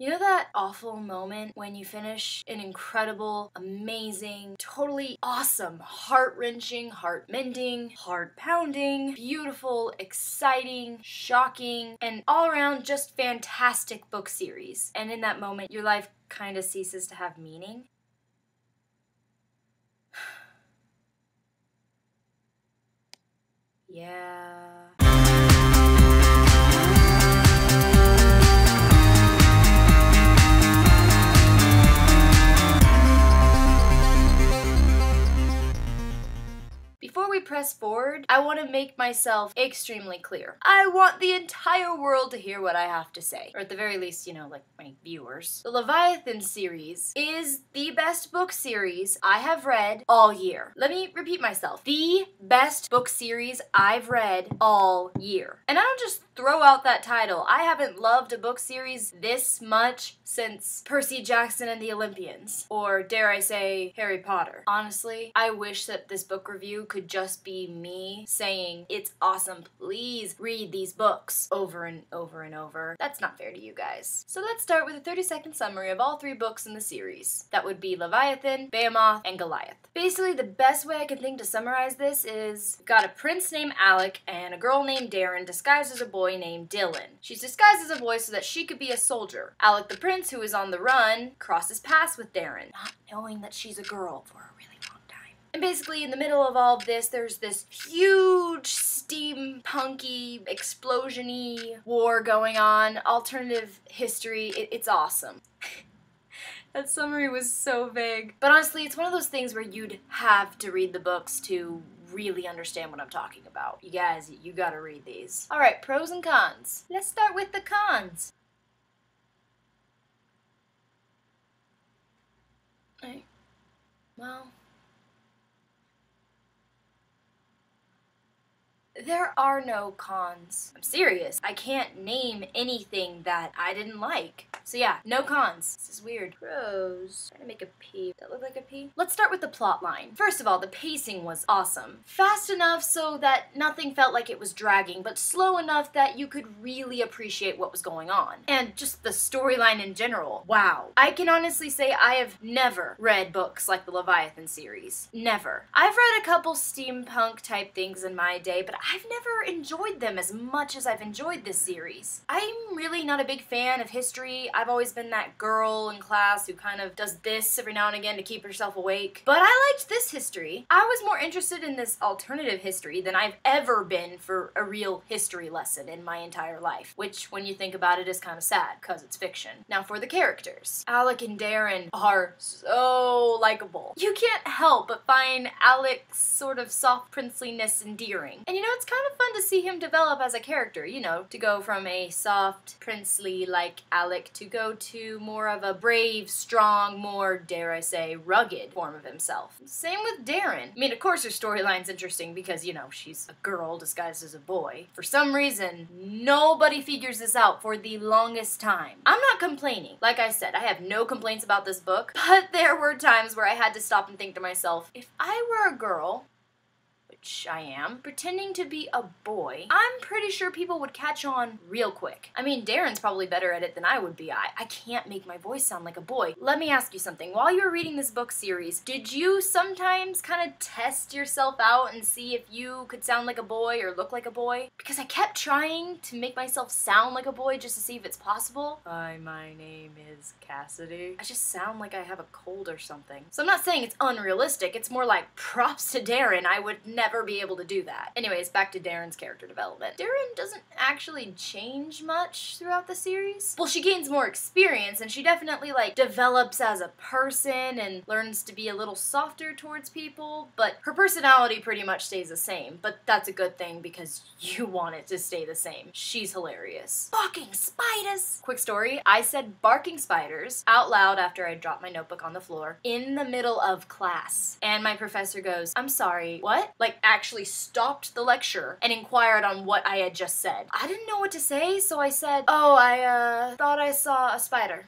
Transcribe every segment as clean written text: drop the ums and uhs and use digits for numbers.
You know that awful moment when you finish an incredible, amazing, totally awesome, heart-wrenching, heart-mending, heart-pounding, beautiful, exciting, shocking, and all-around just fantastic book series. And in that moment, your life kind of ceases to have meaning? Yeah. Before we press forward, I want to make myself extremely clear. I want the entire world to hear what I have to say. Or at the very least, you know, like my viewers. The Leviathan series is the best book series I have read all year. Let me repeat myself. The best book series I've read all year. And I don't just throw out that title. I haven't loved a book series this much since Percy Jackson and the Olympians. Or dare I say, Harry Potter. Honestly, I wish that this book review could just be me saying, it's awesome, please read these books over and over and over. That's not fair to you guys. So let's start with a 30-second summary of all 3 books in the series. That would be Leviathan, Behemoth, and Goliath. Basically, the best way I can think to summarize this is, we've got a prince named Alec and a girl named Darren disguised as a boy named Dylan. She's disguised as a boy so that she could be a soldier. Alec the prince, who is on the run, crosses paths with Darren, not knowing that she's a girl for a really long time. And basically, in the middle of all of this, there's this huge steampunky, explosion-y war going on, alternative history. It's awesome. That summary was so vague. But honestly, it's one of those things where you'd have to read the books to really understand what I'm talking about. You guys, you gotta read these. Alright, pros and cons. Let's start with the cons. Alright. Well, there are no cons. I'm serious. I can't name anything that I didn't like. So yeah, no cons. This is weird. Pros. Trying to make a P. Does that look like a P? Let's start with the plot line. First of all, the pacing was awesome. Fast enough so that nothing felt like it was dragging, but slow enough that you could really appreciate what was going on. And just the storyline in general. Wow. I can honestly say I have never read books like the Leviathan series. Never. I've read a couple steampunk type things in my day, but I've never enjoyed them as much as I've enjoyed this series. I'm really not a big fan of history. I've always been that girl in class who kind of does this every now and again to keep herself awake. But I liked this history. I was more interested in this alternative history than I've ever been for a real history lesson in my entire life. Which, when you think about it, is kind of sad, because it's fiction. Now for the characters. Alec and Darren are so likable. You can't help but find Alec's sort of soft princeliness endearing. And you know, it's kind of fun to see him develop as a character, you know, to go from a soft, princely like Alec to go to more of a brave, strong, more, dare I say, rugged form of himself. Same with Darren. I mean, of course her storyline's interesting because, you know, she's a girl disguised as a boy. For some reason, nobody figures this out for the longest time. I'm not complaining. Like I said, I have no complaints about this book, but there were times where I had to stop and think to myself, if I were a girl, which I am, pretending to be a boy, I'm pretty sure people would catch on real quick. I mean, Darren's probably better at it than I would be. I can't make my voice sound like a boy. Let me ask you something. While you were reading this book series, did you sometimes kind of test yourself out and see if you could sound like a boy or look like a boy? Because I kept trying to make myself sound like a boy just to see if it's possible. Hi, my name is Cassidy. I just sound like I have a cold or something. So I'm not saying it's unrealistic. It's more like props to Darren. I would never be able to do that. Anyways, back to Darren's character development. Darren doesn't actually change much throughout the series. Well, she gains more experience and she definitely like develops as a person and learns to be a little softer towards people, but her personality pretty much stays the same. But that's a good thing because you want it to stay the same. She's hilarious. Barking spiders! Quick story, I said barking spiders out loud after I dropped my notebook on the floor in the middle of class. And my professor goes, I'm sorry, what? Like, actually stopped the lecture and inquired on what I had just said. I didn't know what to say, so I said, oh, I thought I saw a spider.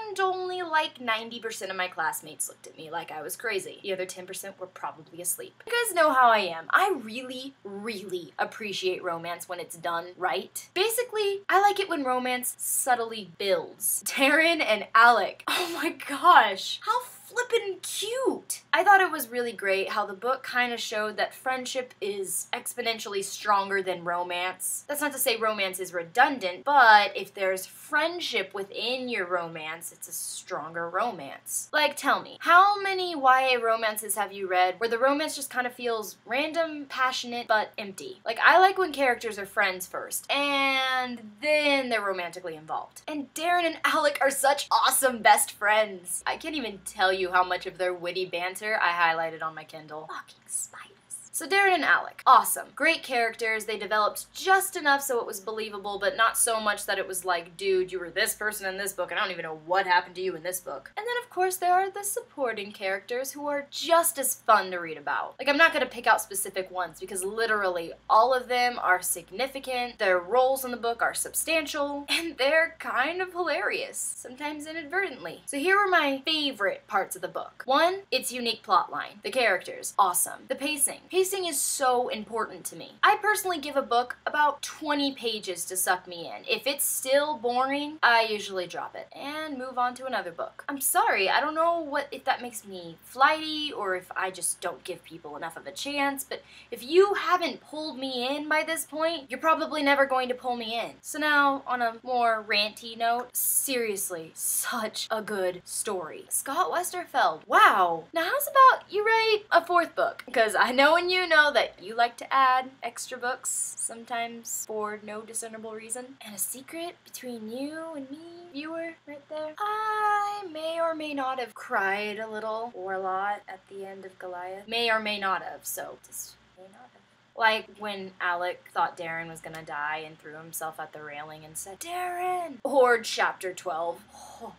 And and only like 90% of my classmates looked at me like I was crazy. The other 10% were probably asleep. You guys know how I am. I really, really appreciate romance when it's done right. Basically, I like it when romance subtly builds. Darren and Alec. Oh my gosh. How flippin' cute! I thought it was really great how the book kind of showed that friendship is exponentially stronger than romance. That's not to say romance is redundant, but if there's friendship within your romance, it's a stronger romance. Like, tell me, how many YA romances have you read where the romance just kind of feels random, passionate, but empty? Like, I like when characters are friends first, and then they're romantically involved. And Darren and Alec are such awesome best friends. I can't even tell you how much of their witty banter I highlighted on my Kindle. Fucking spiders. So Darren and Alec, awesome. Great characters. They developed just enough so it was believable, but not so much that it was like, dude, you were this person in this book and I don't even know what happened to you in this book. And then of course there are the supporting characters who are just as fun to read about. Like, I'm not gonna pick out specific ones because literally all of them are significant, their roles in the book are substantial, and they're kind of hilarious, sometimes inadvertently. So here are my favorite parts of the book. One, its unique plotline. The characters, awesome. The pacing. Pacing is so important to me. I personally give a book about 20 pages to suck me in. If it's still boring, I usually drop it and move on to another book. I'm sorry, I don't know if that makes me flighty or if I just don't give people enough of a chance, but if you haven't pulled me in by this point, you're probably never going to pull me in. So now, on a more ranty note, seriously, such a good story. Scott Westerfeld, wow. Now how's about you write a 4th book? Because I know and you know that you like to add extra books, sometimes for no discernible reason. And a secret between you and me, viewer, right there, I may or may not have cried a little or a lot at the end of Goliath. May or may not have, so just may not have. Like when Alec thought Darren was gonna die and threw himself at the railing and said, Darren! Or chapter 12. Oh,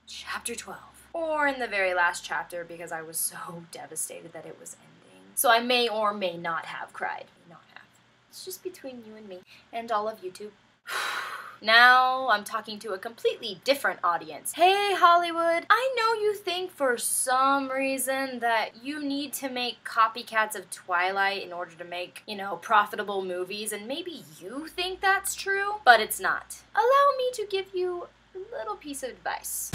chapter 12. Or in the very last chapter because I was so devastated that it was ending. So I may or may not have cried. May not have. It's just between you and me and all of YouTube. Now I'm talking to a completely different audience. Hey Hollywood, I know you think for some reason that you need to make copycats of Twilight in order to make, you know, profitable movies, and maybe you think that's true, but it's not. Allow me to give you a little piece of advice.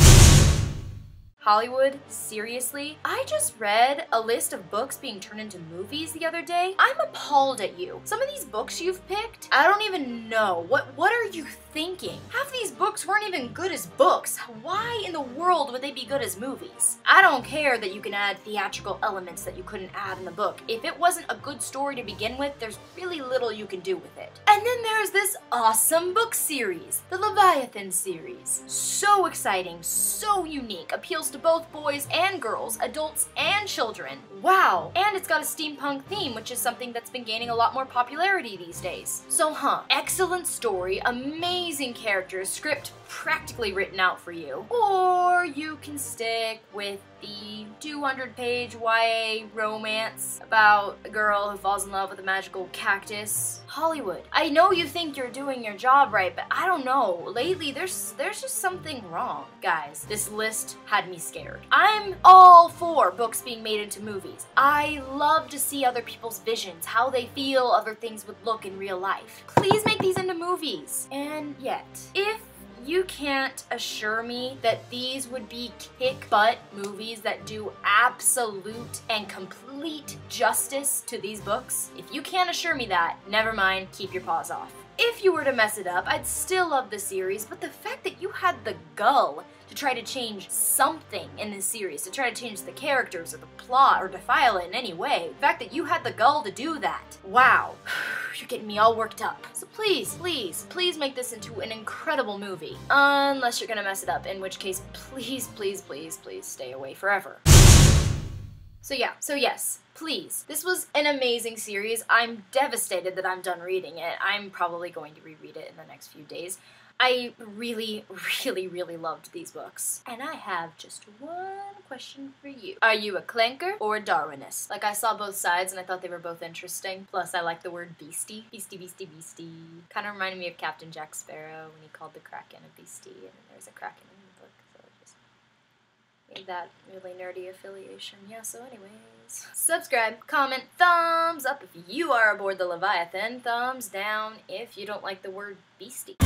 Hollywood, seriously? I just read a list of books being turned into movies the other day. I'm appalled at you. Some of these books you've picked, I don't even know. What are you thinking? Half these books weren't even good as books. Why in the world would they be good as movies? I don't care that you can add theatrical elements that you couldn't add in the book. If it wasn't a good story to begin with, there's really little you can do with it. And then there's this awesome book series, the Leviathan series. So exciting, so unique, appeals to both boys and girls, adults and children. Wow! And it's got a steampunk theme, which is something that's been gaining a lot more popularity these days. So excellent story, amazing characters, script practically written out for you. Or you can stick with the 200-page YA romance about a girl who falls in love with a magical cactus. Hollywood, I know you think you're doing your job right, but I don't know. Lately, there's just something wrong. Guys, this list had me scared. I'm all for books being made into movies. I love to see other people's visions, how they feel other things would look in real life. Please make these into movies. And yet, if you can't assure me that these would be kick-butt movies that do absolute and complete justice to these books, if you can't assure me that, never mind, keep your paws off. If you were to mess it up, I'd still love the series, but the fact that you had the gall to try to change something in this series, to try to change the characters or the plot or defile it in any way, the fact that you had the gall to do that, wow, you're getting me all worked up. So please, please, please make this into an incredible movie. Unless you're gonna mess it up, in which case, please, please, please, please stay away forever. So yes, please. This was an amazing series. I'm devastated that I'm done reading it. I'm probably going to reread it in the next few days. I really, really, really loved these books. And I have just one question for you. Are you a clanker or a Darwinist? Like, I saw both sides and I thought they were both interesting. Plus, I like the word beastie. Beastie, beastie, beastie. Kind of reminded me of Captain Jack Sparrow when he called the Kraken a beastie, and there's a Kraken in the book. So Made that really nerdy affiliation. Yeah, so anyways. Subscribe, comment, thumbs up if you are aboard the Leviathan, thumbs down if you don't like the word beastie.